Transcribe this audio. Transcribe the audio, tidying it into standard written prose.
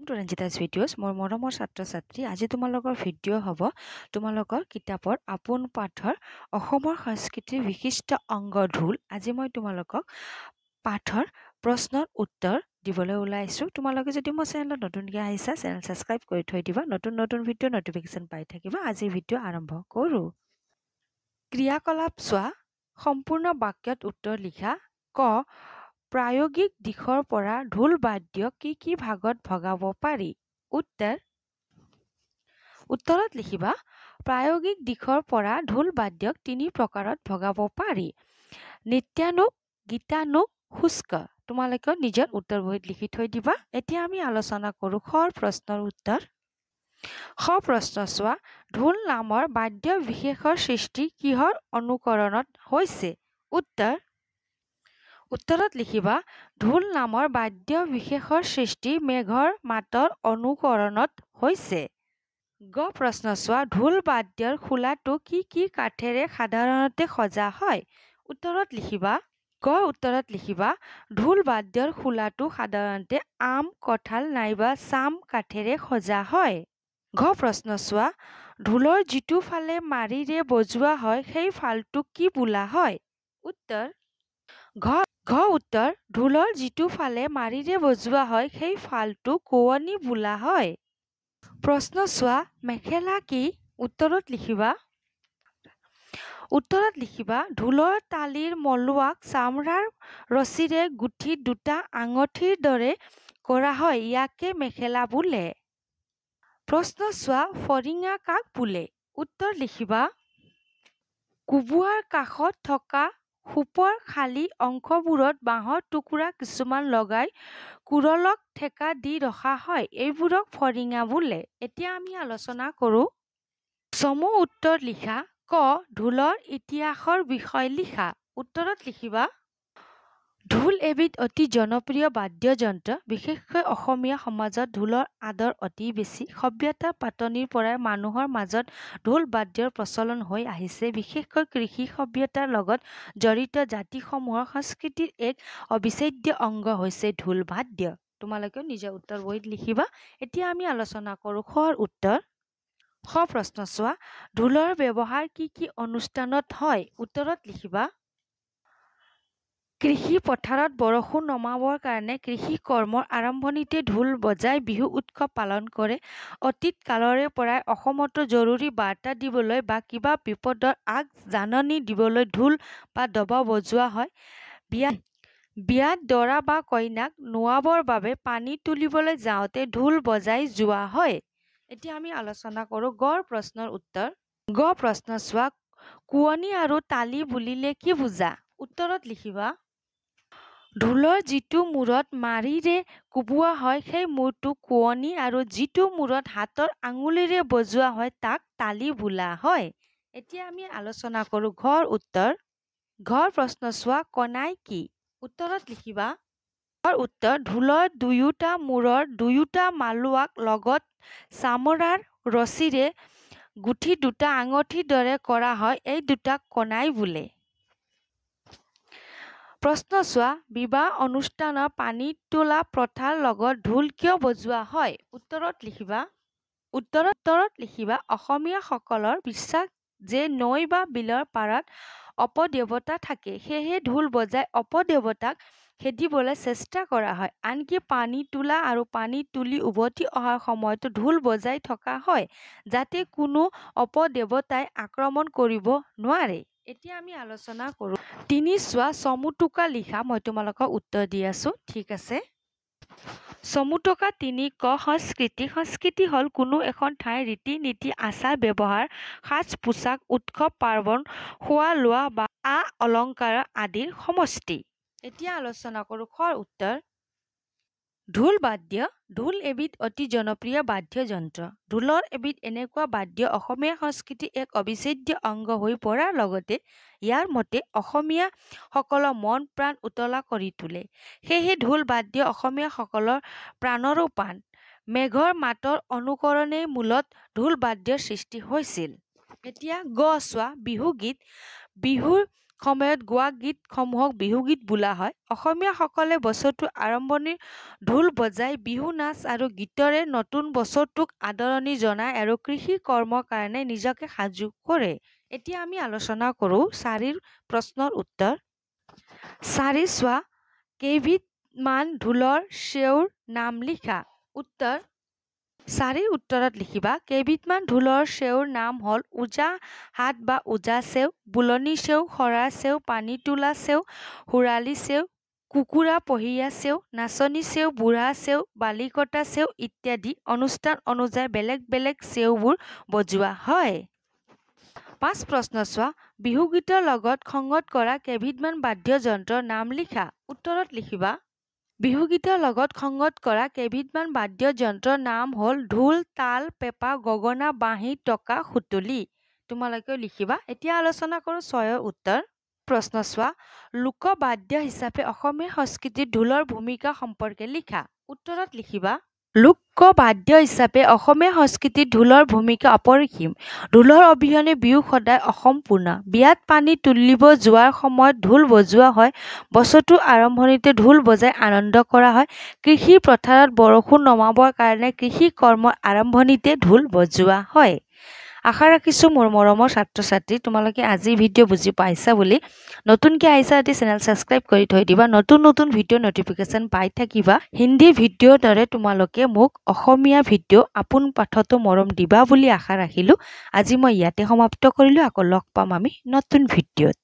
Two ৰঞ্জিতাছ videos মোৰ মৰমৰ ছাত্ৰ ছাত্ৰী আজি তোমালোকৰ ভিডিঅ' হ'ব তোমালোকৰ কিতাপৰ আপোন পাঠৰ অসমৰ সংস্কৃতিৰ বিশিষ্ট অংগ ঢোল আজি মই তোমালোকক পাঠৰ প্ৰশ্নৰ উত্তৰ দিবলৈ ওলাইছোঁ তোমালোকে যদি মোৰ চেনেলত নতুনকৈ আহিছা চেনেল ছাবস্ক্ৰাইব কৰি থৈ দিবা নতুন নতুন ভিডিঅ' নটিফিকেশ্যন পাই থাকিবা আজিৰ ভিডিঅ' আৰম্ভ কৰোঁ ক্ৰিয়াকলাপ চোৱা সম্পূৰ্ণ বাক্যত উত্তৰ লিখা ক প্ৰায়োগিক দিশৰ পৰা ঢোল বাদ্য কি ভাগত ভগাব পাৰি উত্তৰত লিখিবা প্ৰায়োগিক দিশৰ পৰা ঢোল বাদ্যক তিনি প্ৰকাৰত ভগাব পাৰি নৃত্যানুক গীতানুক শুষ্ক তোমালোকে নিজৰ উত্তৰ বহীত লিখি থৈ দিবা এতিয়া আমি আলোচনা কৰোঁ খৰ প্ৰশ্নৰ উত্তৰ খ প্ৰশ্ন চোৱা ঢোল নামৰ বাদ্য বিশেষৰ সৃষ্টি কিহৰ অনুকৰণত হৈছে উত্তৰত লিখিবা ঢোল নামৰ বাদ্য বিশেষৰ সৃষ্টি মেঘৰ মাতৰ অনুকৰণত হৈছে গ প্ৰশ্ন চোৱা ঢোল বাদ্যৰ খোলাটো কি কাঠেৰে সাধাৰণতে সজা হয় উত্তৰত লিখিবা ঢোল বাদ্যৰ খোলাটো সাধাৰণতে আম কঁঠাল নাইবা চাম কাঠেৰে সজা হয় ঘ প্ৰশ্ন চোৱা ঢোলৰ যিটো ফালে মাৰিৰে বজোৱা হয় সেই ফালটোক কি বোলা হয় উত্তৰ ঢোলৰ যিটো ফালে মাৰিৰে বজোৱা হয় সেই ফালটো কোৱনী বোলা হয় প্ৰশ্ন চোৱা মেখেলা কি উত্তৰত লিখিবা ঢোলৰ তালিৰ মলুৱাক চামৰাৰ ৰছীৰে গুঠি দুটা আঙঠিৰ দৰে কৰা হয় ইয়াকে মেখেলা বোলে প্ৰশ্ন চোৱা ফৰিঙা কাক বোলে উত্তৰ লিখিবা কোবোৱাৰ কাষত থকা খোপৰ খালী অংশবোৰত বাঁহৰ টুকুৰা কিছুমান লগাই কুৰলক ঠেকা দি ৰখা হয় এইবোৰক ফৰিঙা বোলে এতিয়া আমি আলোচনা কৰোঁ চমু উত্তৰ লিখা ক ঢোলৰ ইতিহাসৰ বিষয়ে লিখা উত্তৰত লিখিবা ঢোল এবিধ অতি জনপ্ৰিয় বাদ্যযন্ত্ৰ বিশেষকৈ অসমীয়া সমাজত ঢোলৰ আদৰ অতি বেছি সভ্যতাৰ পাতনিৰ পৰাই মানুহৰ মাজত ঢোল বাদ্যৰ প্ৰচলন হৈ আহিছে বিশেষকৈ কৃষি সভ্যতাৰ লগত জড়িত জাতিসমূহৰ সংস্কৃতিৰ এক অবিচ্ছেদ্য অংগ হৈছে ঢোল বাদ্য তোমালোকে নিজৰ উত্তৰ বহীত লিখিবা এতিয়া আমি আলোচনা কৰোঁ খৰ উত্তৰ খ প্ৰশ্ন চোৱা ঢোলৰ ব্যৱহাৰ কি অনুষ্ঠানত হয় উত্তৰত লিখিবা কৃষি পথাৰত বৰষুণ নমাবৰ কাৰণে কৃষি কৰ্মৰ আৰম্ভণিতে ঢোল বজাই বিহু উৎসৱ পালন কৰে অতীত কালৰে পৰাই অসমতো জৰুৰী বাৰ্তা দিবলৈ বা কিবা বিপদৰ আগ জাননী দিবলৈ ঢোল বা দবা বজোৱা হয় বিয়াত দৰা বা কইনাক নোৱাবৰ বাবে পানী তুলিবলৈ যাওঁতে ঢোল বজাই যোৱা হয় এতিয়া আমি আলোচনা কৰোঁ গড় প্ৰশ্নৰ উত্তৰ গ প্ৰশ্ন চোৱা কোৱনী আৰু তালি বুলিলে কি বুজা উত্তৰত লিখিবা ঢোলৰ যিটো মূৰত মাৰিৰে কোবোৱা হয় সেই মূৰটো কোৱনী আৰু যিটো মূৰত হাতৰ আঙুলিৰে বজোৱা হয় তাক তালি বোলা হয় এতিয়া আমি আলোচনা কৰোঁ ঘৰ উত্তৰ ঘৰ প্ৰশ্ন চোৱা কণাই কি উত্তৰত লিখিবা ঘৰ উত্তৰ ঢোলৰ দুয়োটা মূৰৰ দুয়োটা মালোৱাক লগত চামৰাৰ ৰছীৰে গুঠি দুটা আঙঠিৰ দৰে কৰা হয় এই দুটাক কণাই বোলে প্ৰশ্ন চোৱা বিবাহ অনুষ্ঠানৰ পানী তোলা প্ৰথাৰ লগত ঢোল কিয় বজোৱা হয় উত্তৰত লিখিবা অসমীয়াসকলৰ বিশ্বাস যে নৈ বা বিলৰ পাৰত অপদেৱতা থাকে সেয়েহে ঢোল বজাই অপদেৱতাক খেদিবলৈ চেষ্টা কৰা হয় আনকি পানী তোলা আৰু পানী তুলি উভতি অহাৰ সময়তো ঢোল বজাই থকা হয় যাতে কোনো অপদেৱতাই আক্ৰমণ কৰিব নোৱাৰে এতিয়া আমি আলোচনা কৰোঁ তিনি চোৱা চমুটোকা লিখা মই তোমালোকক উত্তৰ দি আছোঁ ঠিক আছে চমুটোকা তিনি ক সংস্কৃতি হ'ল কোনো এখন ঠাইৰ ৰীতি নীতি আচাৰ ব্যৱহাৰ সাজ পোছাক উৎসৱ পাৰ্বণ খোৱা লোৱা বা অলংকাৰ আদিৰ সমষ্টি এতিয়া আলোচনা কৰোঁ খৰ উত্তৰ ঢোল বাদ্য ঢোল এবিধ অতি জনপ্ৰিয় বাদ্যযন্ত্ৰ ঢোলৰ এবিধ এনেকুৱা বাদ্য অসমীয়া সংস্কৃতিৰ এক অবিচ্ছেদ্য অংগ হৈ পৰাৰ লগতে ইয়াৰ মতে অসমীয়াসকলৰ মন প্ৰাণ উতলা কৰি তোলে সেয়েহে ঢোল বাদ্য অসমীয়াসকলৰ প্ৰাণৰো প্ৰাণ মেঘৰ মাতৰ অনুকৰণেই মূলত ঢোল বাদ্যৰ সৃষ্টি হৈছিল এতিয়া গ চোৱা বিহুগীত বিহুৰ সময়ত গোৱা গীতসমূহক বিহুগীত বোলা হয়। অসমীয়াসকলে বছৰটোৰ আৰম্ভণিৰ ঢোল বজাই বিহু নাচ আৰু গীতৰে নতুন বছৰটোক আদৰণি জনায় আৰু কৃষি কৰ্মৰ কাৰণে নিজকে সাজু কৰে। এতিয়া আমি আলোচনা কৰোঁ 4 প্ৰশ্নৰ উত্তৰ। 4 চোৱা, কেইবিধমান ঢোলৰ চেউৰ নাম লিখা। উত্তৰ 4 উত্তৰত লিখিবা কেইবিধমান ঢোলৰ চেউৰ নাম হ'ল ওজা হাত বা ওজা চেউ, বুলনি চেউ, খৰা চেউ, পানী তোলা চেউ, হুৰালি চেউ, কুকুৰা পহিয়া চেউ, নাচনী চেউ, বুঢ়া চেউ, বালিকটা চেউ ইত্যাদি। অনুষ্ঠান অনুযায়ী বেলেগ বেলেগ চেউবোৰ বজোৱা হয়। 5 প্ৰশ্ন চোৱা, বিহুগীতৰ লগত সংগত কৰা কেইবিধমান বাদ্যযন্ত্ৰৰ নাম লিখা। উত্তৰত লিখিবা বিহুগীতৰ লগত সংগত কৰা কেইবিধমান বাদ্যযন্ত্ৰৰ নাম হ'ল ঢোল, তাল, পেঁপা, গগনা, বাঁহী, টকা, সুতুলি। তোমালোকে লিখিবা। এতিয়া আলোচনা কৰোঁ 6 উত্তৰ। প্ৰশ্ন চোৱা, লোকবাদ্য হিচাপে অসমীয়া সংস্কৃতিত ঢোলৰ ভূমিকা সম্পৰ্কে লিখা। উত্তৰত লিখিবা লোকবাদ্য হিচাপে অসমীয়া সংস্কৃতিত ঢোলৰ ভূমিকা অপৰিসীম। ঢোলৰ অবিহনে বিহু সদায় অসম্পূৰ্ণ। বিয়াত পানী তুলিব যোৱাৰ সময়ত ঢোল বজোৱা হয়। বছৰটোৰ আৰম্ভণিতে ঢোল বজাই আনন্দ কৰা হয়। কৃষিৰ পথাৰত বৰষুণ নমাবৰ কাৰণে কৃষি কৰ্মৰ আৰম্ভণিতে ঢোল বজোৱা হয়। আশা ৰাখিছোঁ মোৰ মৰমৰ ছাত্ৰ-ছাত্ৰী তোমালোকে আজি ভিডিঅ' বুজি পাইছা বুলি। নতুনকৈ আহিছা যদি চেনেল ছাবস্ক্ৰাইব কৰি থৈ দিবা। নতুন নতুন ভিডিঅ' নটিফিকেশ্যন পাই থাকিবা। হিন্দী ভিডিঅ'ৰ দৰে তোমালোকে মোক অসমীয়া ভিডিঅ' আপোন পাঠতো মৰম দিবা বুলি আশা ৰাখিলোঁ। আজি মই ইয়াতে সমাপ্ত কৰিলোঁ। আকৌ লগ পাম আমি নতুন ভিডিঅ'ত।